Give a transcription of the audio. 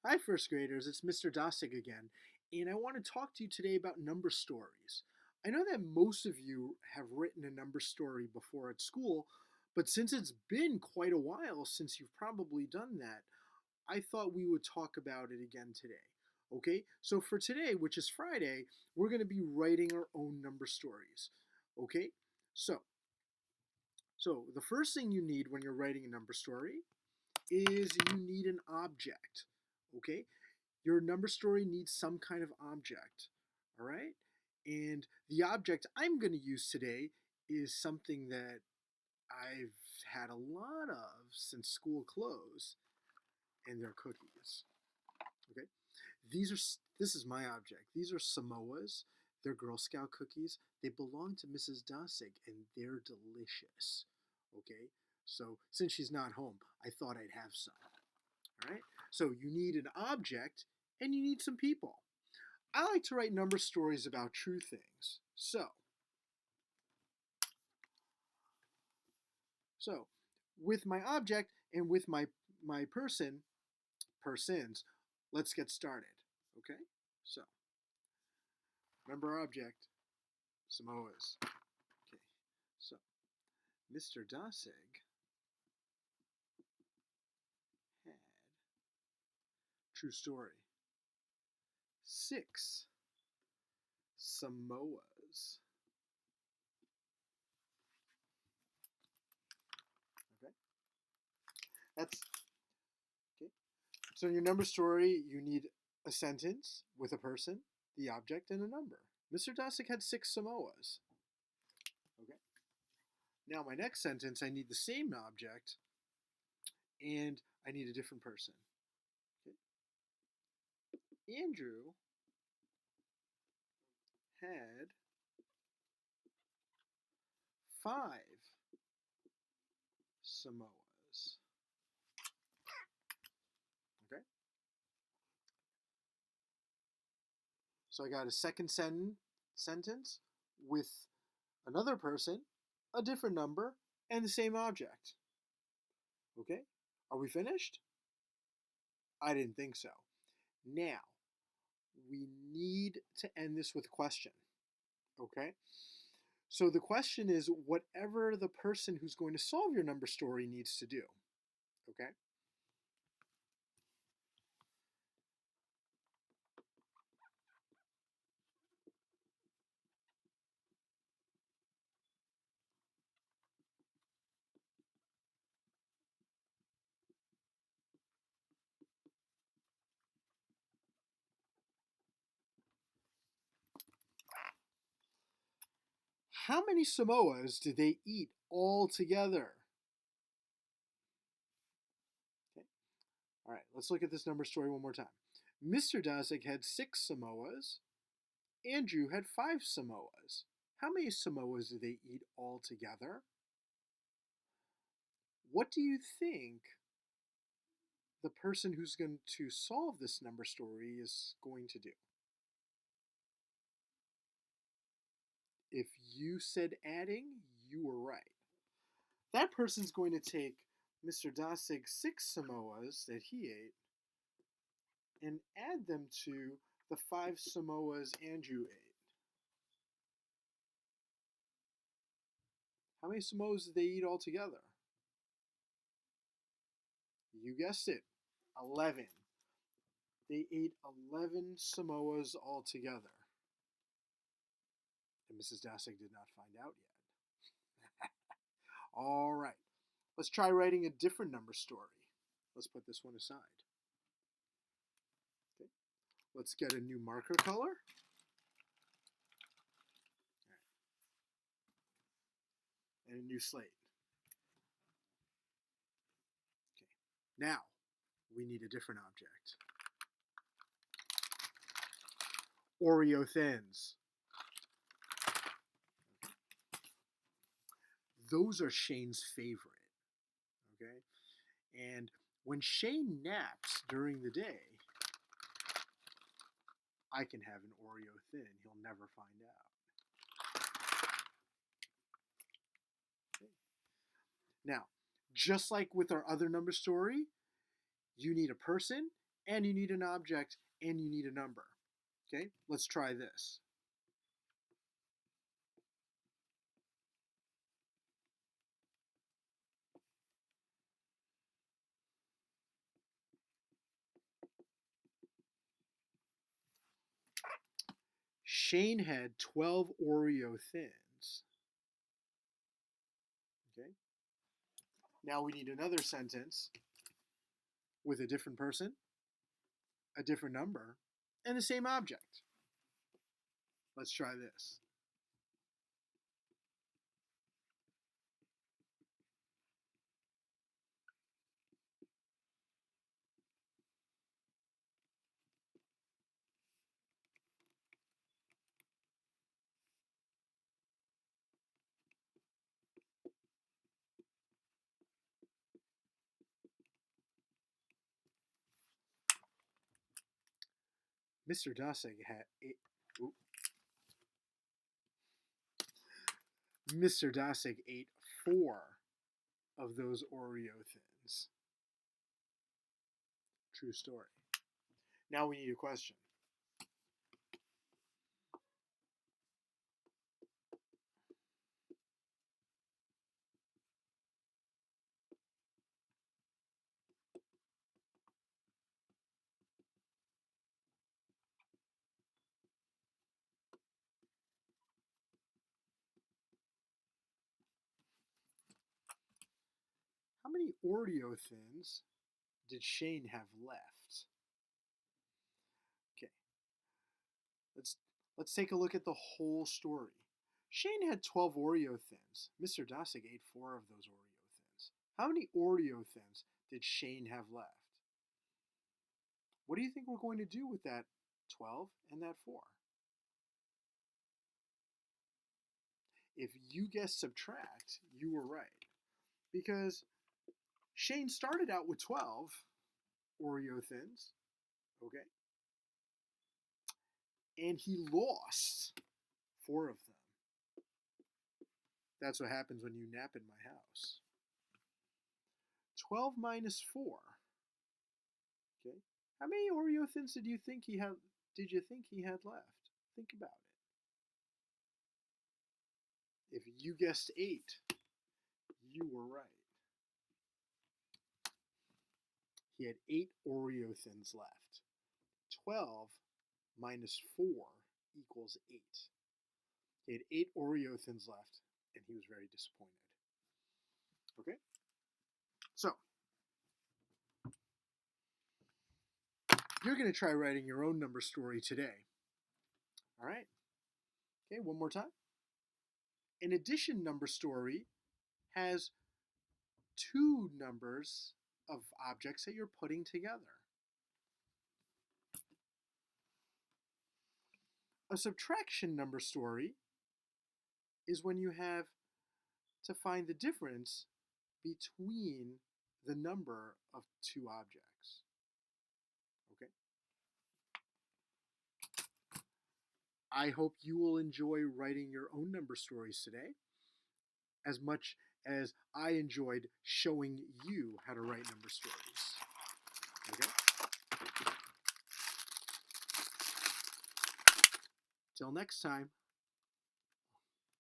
Hi, first graders. It's Mr. Dossig again, and I want to talk to you today about number stories. I know that most of you have written a number story before at school, but since it's been quite a while since you've probably done that, I thought we would talk about it again today. Okay, so for today, which is Friday, we're going to be writing our own number stories. Okay, so the first thing you need when you're writing a number story is you need an object. Okay, your number story needs some kind of object. All right? And the object I'm going to use today is something that I've had a lot of since school closed, and they're cookies. Okay? This is my object. These are Samoas. They're Girl Scout cookies. They belong to Mrs. Dossig and they're delicious. Okay? So, since she's not home, I thought I'd have some. All right? So, you need an object and you need some people. I like to write number stories about true things. So with my object and with my persons, let's get started. Okay? So, remember our object, Samoas. Okay. So, Mr. Dossig had, true story, 6 Samoas. Okay? That's okay. So in your number story, you need a sentence with a person, the object, and a number. Mr. Dossig had 6 Samoas. Okay. Now my next sentence, I need the same object and I need a different person. Okay. Andrew had 5 Samoas. Okay. So I got a second sentence with another person, a different number, and the same object. Okay. Are we finished? I didn't think so. Now, we need to end this with a question. Okay? So the question is whatever the person who's going to solve your number story needs to do. Okay? How many Samoas did they eat all together? Okay. All right, let's look at this number story one more time. Mr. Daszak had 6 Samoas. Andrew had 5 Samoas. How many Samoas did they eat all together? What do you think the person who's going to solve this number story is going to do? If you said adding, you were right. That person's going to take Mr. Dassig's 6 Samoas that he ate and add them to the 5 Samoas Andrew ate. How many Samoas did they eat altogether? You guessed it, 11. They ate 11 Samoas altogether. And Mrs. Dassig did not find out yet. All right, let's try writing a different number story. Let's put this one aside. Okay. Let's get a new marker color. And a new slate. Okay. Now, we need a different object. Oreo Thins. Those are Shane's favorite. Okay? And when Shane naps during the day, I can have an Oreo Thin. He'll never find out. Okay. Now, just like with our other number story, you need a person and you need an object, and you need a number. Okay, let's try this. Shane had 12 Oreo thins. Okay, now we need another sentence with a different person, a different number, and the same object. Let's try this. Mr. Dosig had eight. Mr. Dosig ate 4 of those Oreo thins. True story. Now we need a question. How many Oreo thins did Shane have left? Okay, let's take a look at the whole story. Shane had 12 Oreo thins. Mr. Dosig ate 4 of those Oreo thins. How many Oreo thins did Shane have left? What do you think we're going to do with that 12 and that 4? If you guessed subtract, you were right. Because Shane started out with 12 Oreo thins, okay? And he lost 4 of them. That's what happens when you nap in my house. 12 minus 4. Okay. How many Oreo thins did you think he had left? Think about it. If you guessed 8, you were right. He had 8 Oreo thins left. 12 minus 4 equals 8. He had 8 Oreo thins left, and he was very disappointed. Okay? So, you're going to try writing your own number story today. All right? Okay, one more time. An addition number story has 2 numbers of objects that you're putting together. A subtraction number story is when you have to find the difference between the number of 2 objects. Okay? I hope you will enjoy writing your own number stories today as much as I enjoyed showing you how to write number stories. Okay? Till next time.